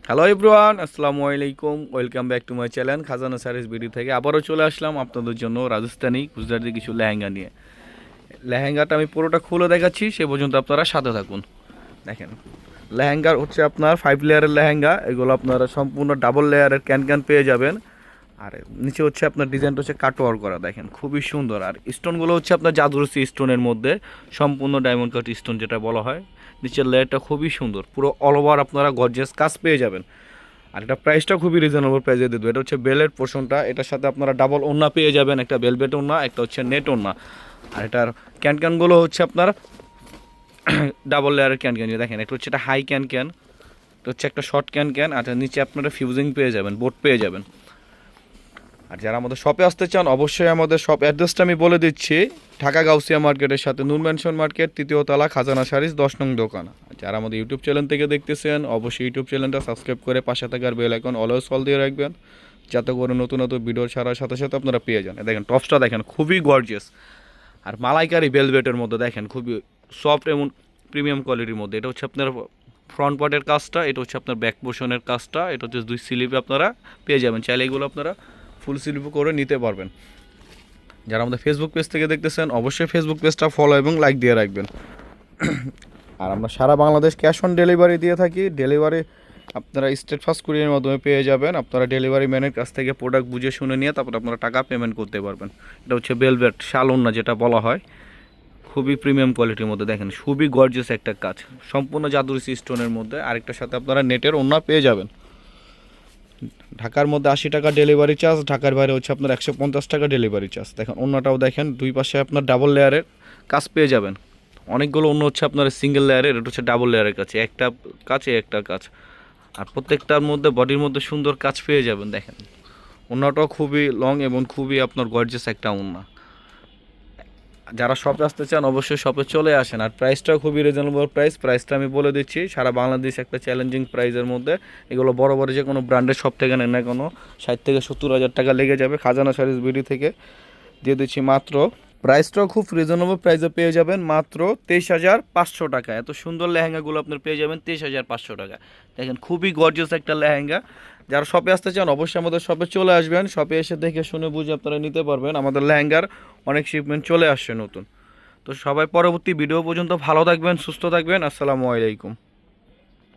Hello everyone, আসসালামু আলাইকুম। Welcome back to my channel খাজানা সারিস বিডি থেকে আবারও চলে আসলাম আপনাদের জন্য রাজস্থানি গুজরাটি কিছু লেহেঙ্গা নিয়ে। লেহেঙ্গাটা আমি পুরোটা খুলে দেখাচ্ছি, সে পর্যন্ত আপনারা সাথে থাকুন। দেখেন, লেহেঙ্গার হচ্ছে আপনার 5 লেয়ারের লেহেঙ্গা। এগুলো আপনারা সম্পূর্ণ ডাবল লেয়ারের ক্যান ক্যান পেয়ে যাবেন। আর নিচে হচ্ছে আপনার ডিজাইনটা হচ্ছে কাটওয়ার করা, দেখেন খুবই সুন্দর। আর স্টোনগুলো হচ্ছে আপনার জাদুরসি স্টোনের মধ্যে, সম্পূর্ণ ডায়মন্ড কাট স্টোন যেটা বলা হয়। নিচের লেয়ারটা খুবই সুন্দর, পুরো অল ওভার আপনারা গর্জিয়াস কাজ পেয়ে যাবেন। আর এটা প্রাইসটা খুবই রিজনেবল প্রাইসে দিয়ে দেবো। এটা হচ্ছে বেলের পোর্শনটা, এটার সাথে আপনারা ডাবল ওড়না পেয়ে যাবেন, একটা বেলভেট ওড়না, একটা হচ্ছে নেট ওড়না। আর এটার ক্যানক্যানগুলো হচ্ছে আপনার ডাবল লেয়ারের ক্যান দেখেন। একটা হচ্ছে এটা হাই ক্যান, এটা হচ্ছে একটা শর্ট ক্যান, আর নিচে আপনারা ফিউজিং পেয়ে যাবেন, বোট পেয়ে যাবেন। আর যারা আমাদের শপে আসতে চান, অবশ্যই আমাদের শপ অ্যাড্রেসটা আমি বলে দিচ্ছি। ঢাকা গাউসিয়া মার্কেটের সাথে নূর ম্যানশন মার্কেট, 3য় তলা, খাজানা শাড়িস, 10 নং দোকান। আর যারা আমাদের ইউটিউব চ্যানেল থেকে দেখতেছেন, অবশ্যই ইউটিউব চ্যানেলটা সাবস্ক্রাইব করে পাশে থাকার বেল আইকন অলওয়েজ অল দিয়ে রাখবেন, যাতে করে নতুন নতুন ভিডিও ছাড়ার সাথে সাথে আপনারা পেয়ে যান। দেখেন টপসটা দেখেন, খুবই গর্জিয়াস। আর মালাইকারি ভেলভেটের মধ্যে দেখেন, খুবই সফট এবং প্রিমিয়াম কোয়ালিটির মধ্যে। এটা হচ্ছে আপনার ফ্রন্ট পার্টের কাজটা, এটা হচ্ছে আপনার ব্যাক পোর্শনের কাজটা, এটা হচ্ছে 2 স্লিপে আপনারা পেয়ে যাবেন। চাইলে এগুলো আপনারা ফুল স্লিপ করে নিতে পারবেন। যারা আমাদের ফেসবুক পেজ থেকে দেখতেছেন, অবশ্যই ফেসবুক পেজটা ফলো এবং লাইক দিয়ে রাখবেন। আর আমরা সারা বাংলাদেশ ক্যাশ অন ডেলিভারি দিয়ে থাকি। ডেলিভারি আপনারা স্টেট ফাস্ট কুরিয়ারের মাধ্যমে পেয়ে যাবেন। আপনারা ডেলিভারি ম্যানের কাছ থেকে প্রোডাক্ট বুঝে শুনে নিয়ে তারপর আপনারা টাকা পেমেন্ট করতে পারবেন। এটা হচ্ছে বেলভেট শাল ওড়না যেটা বলা হয়, খুবই প্রিমিয়াম কোয়ালিটির মধ্যে। দেখেন খুবই গর্জিয়াস একটা কাজ, সম্পূর্ণ জাদুরসি স্টোনের মধ্যে। আরেকটার সাথে আপনারা নেটের ওড়না পেয়ে যাবেন। ঢাকার মধ্যে 80 টাকা ডেলিভারি চার্জ, ঢাকার বাইরে হচ্ছে আপনার 150 টাকা ডেলিভারি চার্জ। দেখেন অন্যটাও দেখেন, দুই পাশে আপনার ডাবল লেয়ারের কাজ পেয়ে যাবেন। অনেকগুলো অন্য হচ্ছে আপনার সিঙ্গেল লেয়ারের, এটা হচ্ছে ডাবল লেয়ারের কাছে, একটা কাছে একটা কাজ। আর প্রত্যেকটার মধ্যে বডির মধ্যে সুন্দর কাজ পেয়ে যাবেন। দেখেন ওড়নাটাও খুবই লং এবং খুবই আপনার গর্জিয়াস একটা ওড়না। যারা শপে আসতে চান, অবশ্যই শপে চলে আসেন। আর প্রাইসটাও খুবই রিজনেবল প্রাইসটা আমি বলে দিচ্ছি, সারা বাংলাদেশ একটা চ্যালেঞ্জিং প্রাইসের মধ্যে। এগুলো বড় বড় যে কোনো ব্র্যান্ডের শপ থেকে নেন না কোনো, 60 থেকে 70 হাজার টাকা লেগে যাবে। খাজানা শাড়িস বিডি থেকে দিয়ে দিচ্ছি মাত্র, প্রাইসটাও খুব রিজনেবল প্রাইসে পেয়ে যাবেন মাত্র 23,500 টাকা। এত সুন্দর লেহেঙ্গাগুলো আপনার পেয়ে যাবেন 23,500 টাকা। দেখেন খুবই গর্জিয়াস একটা লেহেঙ্গা। যারা শপে আসতে চান, অবশ্যই আমাদের শপে চলে আসবেন। শপে এসে দেখে শুনে বুঝে আপনারা নিতে পারবেন। আমাদের লেহেঙ্গার অনেক শিপমেন্ট চলে আসছে নতুন। তো সবাই পরবর্তী ভিডিও পর্যন্ত ভালো থাকবেন, সুস্থ থাকবেন। আসসালামু আলাইকুম।